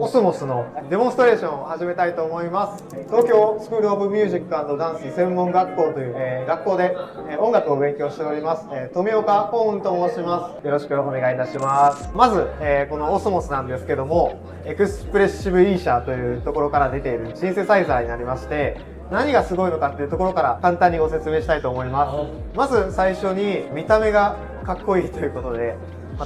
オスモスのデモンストレーションを始めたいと思います。東京スクールオブミュージック&ダンス専門学校という、学校で、音楽を勉強しております、富岡幸雲と申します。よろしくお願いいたします。まず、このオスモスなんですけども、エクスプレッシブイーシャーというところから出ているシンセサイザーになりまして、何がすごいのかっていうところから簡単にご説明したいと思います。まず最初に見た目がかっこいいということで、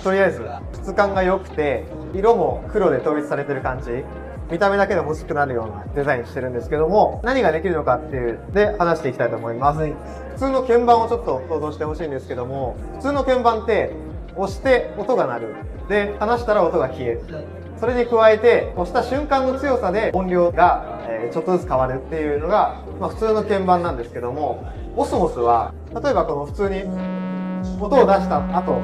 とりあえず質感が良くて色も黒で統一されてる感じ、見た目だけで欲しくなるようなデザインしてるんですけども、何ができるのかっていうで話していきたいと思います。普通の鍵盤をちょっと想像してほしいんですけども、普通の鍵盤って押して音が鳴る、で離したら音が消える。それに加えて押した瞬間の強さで音量がちょっとずつ変わるっていうのが、普通の鍵盤なんですけども、オスモスは例えばこの普通に音を出した後、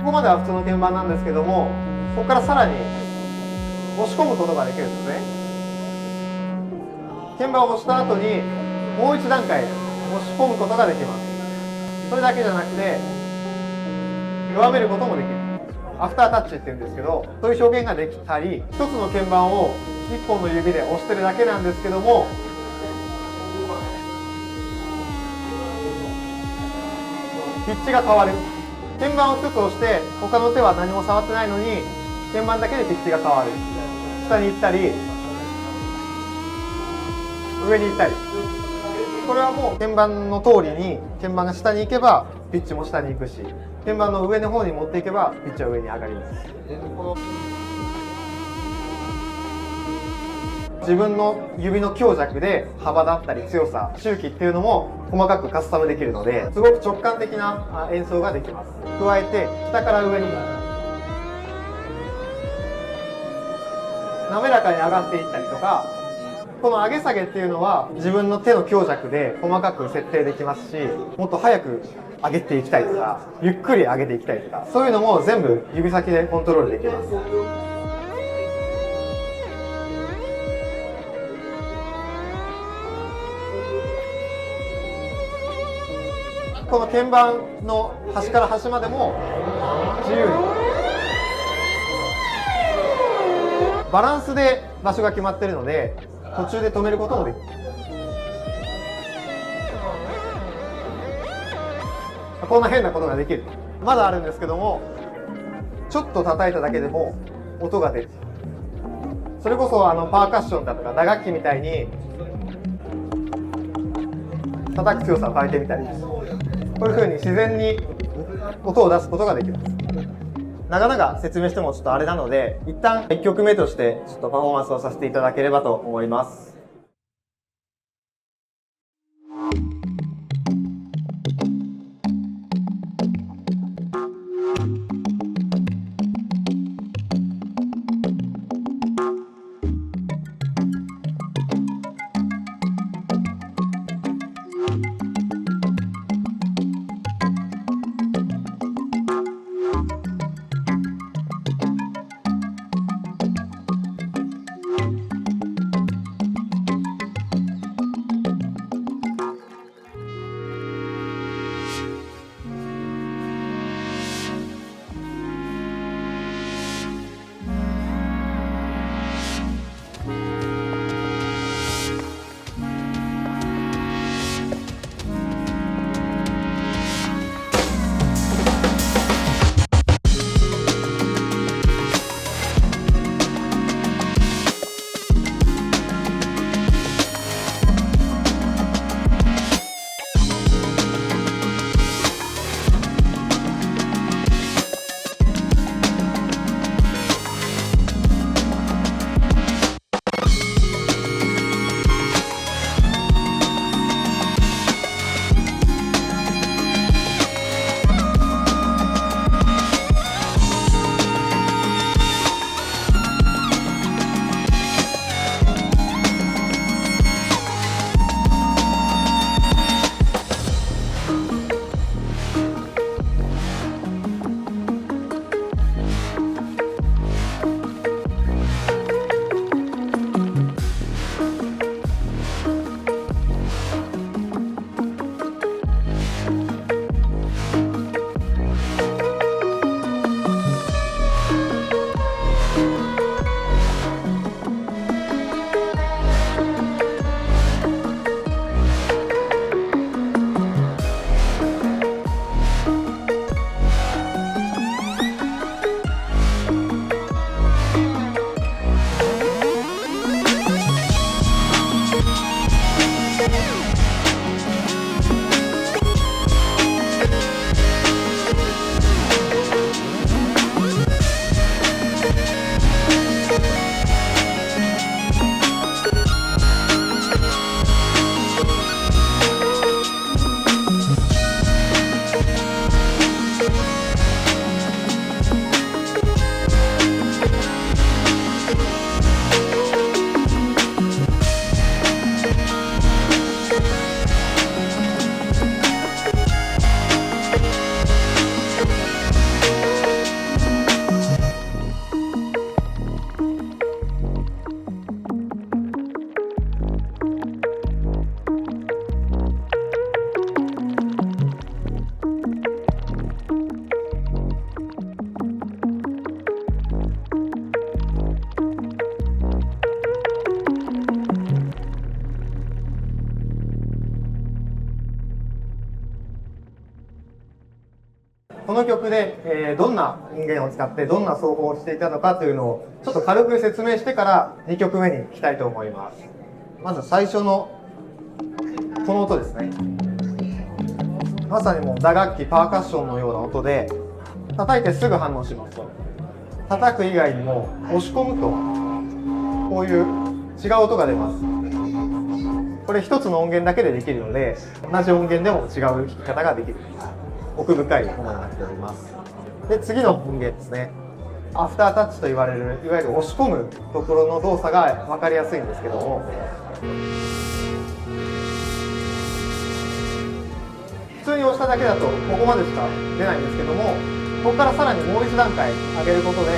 ここまでは普通の鍵盤なんですけども、ここからさらに押し込むことができるんですね。鍵盤を押した後にもう一段階押し込むことができます。それだけじゃなくて弱めることもできる。アフタータッチって言うんですけど、そういう表現ができたり、一つの鍵盤を一本の指で押してるだけなんですけども、ピッチが変わる。鍵盤を一つ押して他の手は何も触ってないのに、鍵盤だけでピッチが変わる。下に行ったり上に行ったり、これはもう鍵盤の通りに鍵盤が下に行けばピッチも下に行くし、鍵盤の上の方に持っていけばピッチは上に上がります。自分の指の強弱で幅だったり強さ、周期っていうのも細かくカスタムできるので、すごく直感的な演奏ができます。加えて下から上に滑らかに上がっていったりとか、この上げ下げっていうのは自分の手の強弱で細かく設定できますし、もっと早く上げていきたいとか、ゆっくり上げていきたいとか、そういうのも全部指先でコントロールできます。この鍵盤の端から端までも自由にバランスで場所が決まっているので、途中で止めることもできる。こんな変なことができる。まだあるんですけども、ちょっと叩いただけでも音が出る。それこそパーカッションだとか打楽器みたいに叩く強さを変えてみたり、こういう風に自然に音を出すことができます。長々説明してもちょっとあれなので、一旦1曲目としてちょっとパフォーマンスをさせていただければと思います。この曲で、どんな音源を使ってどんな奏法をしていたのかというのをちょっと軽く説明してから2曲目に行きたいと思います。まず最初のこの音ですね。まさにもう打楽器パーカッションのような音で叩いてすぐ反応しますと。叩く以外にも押し込むとこういう違う音が出ます。これ一つの音源だけでできるので同じ音源でも違う弾き方ができる奥深いものになっております。で次の音源ですね。アフタータッチと言われるいわゆる押し込むところの動作が分かりやすいんですけども、普通に押しただけだとここまでしか出ないんですけども、ここからさらにもう一段階上げることで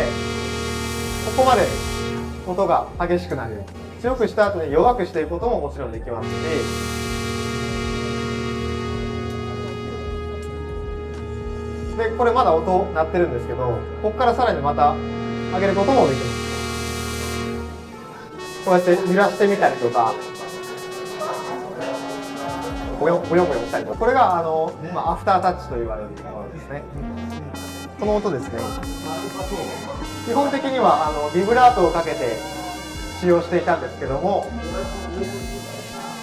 ここまで音が激しくなる。強くした後に弱くしていくことももちろんできますし、でこれまだ音鳴ってるんですけど、ここからさらにまた上げることもできます。こうやって揺らしてみたりとかボヨボヨボヨしたりとか、これがアフタータッチと言われるものですね。この音ですね。基本的にはビブラートをかけて使用していたんですけども、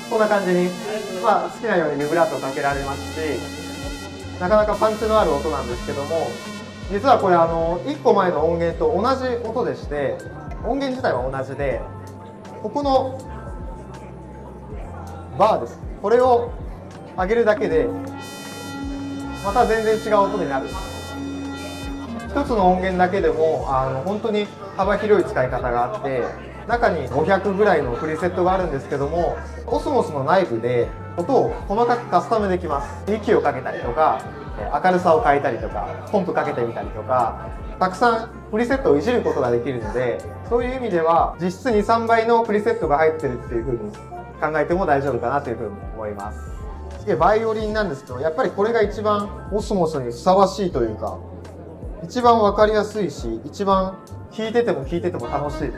こんな感じに、好きなようにビブラートをかけられますし、なかなかパンチのある音なんですけども、実はこれ1個前の音源と同じ音でして、音源自体は同じで、ここのバーです。これを上げるだけでまた全然違う音になる。一つの音源だけでも本当に幅広い使い方があって、中に500ぐらいのプリセットがあるんですけども、コスモスの内部で音を細かくカスタムできます。息をかけたりとか明るさを変えたりとかポンプかけてみたりとか、たくさんプリセットをいじることができるので、そういう意味では実質 2,3 倍のプリセットが入ってるっていう風に考えても大丈夫かなというふうに思います。次バイオリンなんですけど、やっぱりこれが一番コスモスにふさわしいというか、一番分かりやすいし、一番弾いてても楽しい。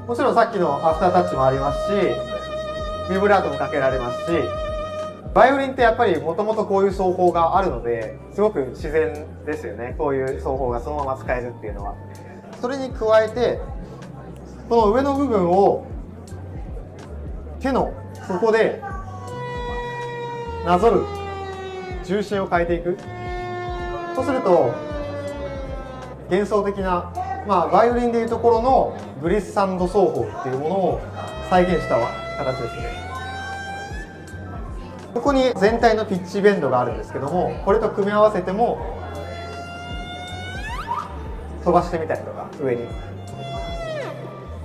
もちろんさっきのアフタータッチもありますし、ビブラートもかけられますし、バイオリンってやっぱりもともとこういう奏法があるので、すごく自然ですよね。こういう奏法がそのまま使えるっていうのは。それに加えて、この上の部分を手の底でなぞる、重心を変えていく。そうすると幻想的な、バイオリンでいうところのグリッサンド奏法っていうものを再現した形ですね。ここに全体のピッチベンドがあるんですけども、これと組み合わせても飛ばしてみたりとか、上に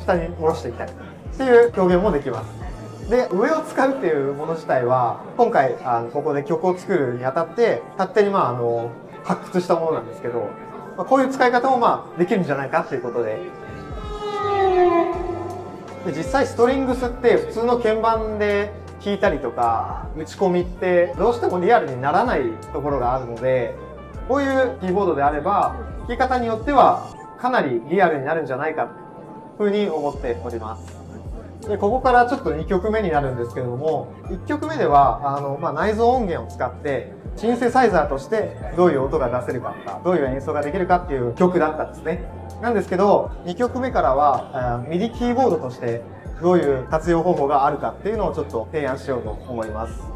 下に下ろしていったりっていう表現もできます。で、上を使うっていうもの自体は今回ここで曲を作るにあたって勝手に発掘したものなんですけど、こういう使い方もできるんじゃないかっていうことで、実際ストリングスって普通の鍵盤で弾いたりとか打ち込みってどうしてもリアルにならないところがあるので、こういうキーボードであれば弾き方によってはかなりリアルになるんじゃないかというふうに思っております。でここからちょっと2曲目になるんですけれども、1曲目では内蔵音源を使ってシンセサイザーとしてどういう音が出せるかとか、どういう演奏ができるかっていう曲だったんですね。なんですけど2曲目からはミディキーボードとしてどういう活用方法があるかっていうのをちょっと提案しようと思います。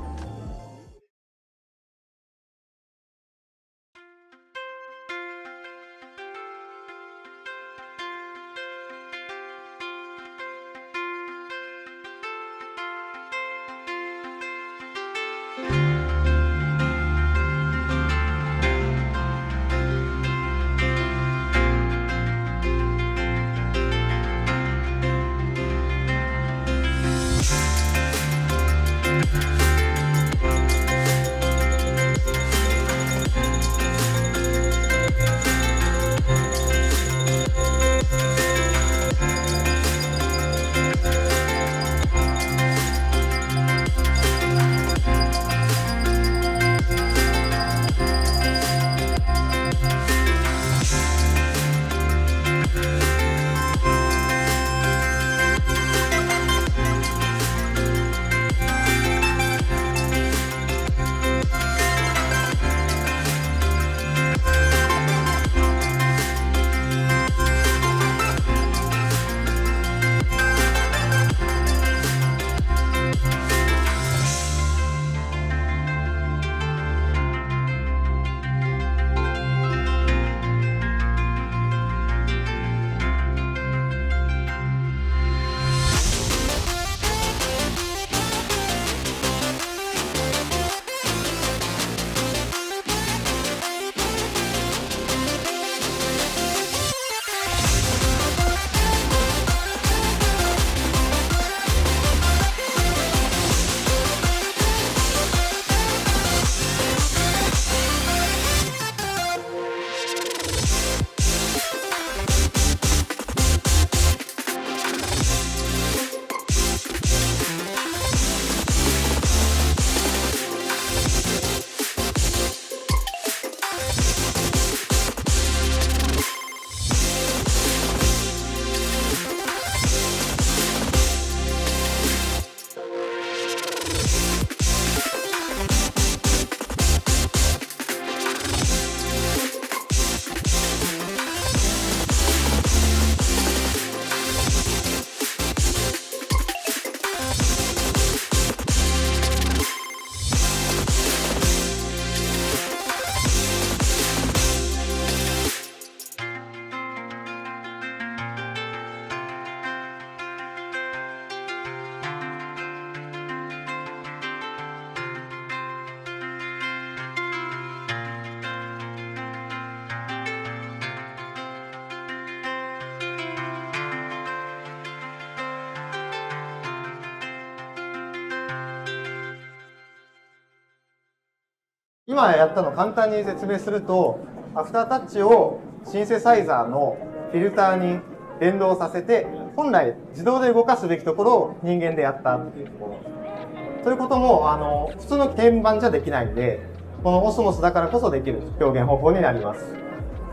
今やったのを簡単に説明すると、アフタータッチをシンセサイザーのフィルターに連動させて、本来自動で動かすべきところを人間でやったっていうところ。ということも普通の鍵盤じゃできないんで、このオスモスだからこそできる表現方法になります。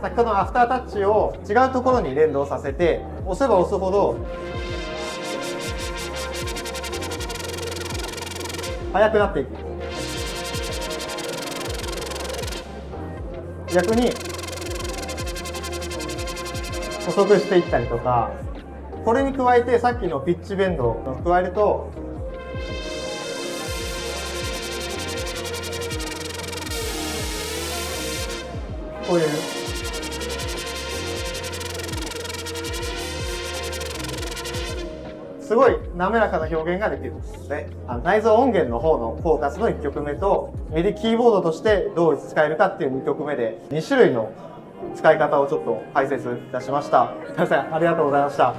先ほどのアフタータッチを違うところに連動させて、押せば押すほど速くなっていく。逆に遅くしていったりとか、これに加えてさっきのピッチベンドを加えると、こういうすごい滑らかな表現ができるので、内蔵音源の方のフォーカスの1曲目と、ミディキーボードとしてどう使えるかっていう2曲目で、2種類の使い方をちょっと解説いたしました。皆さんありがとうございました。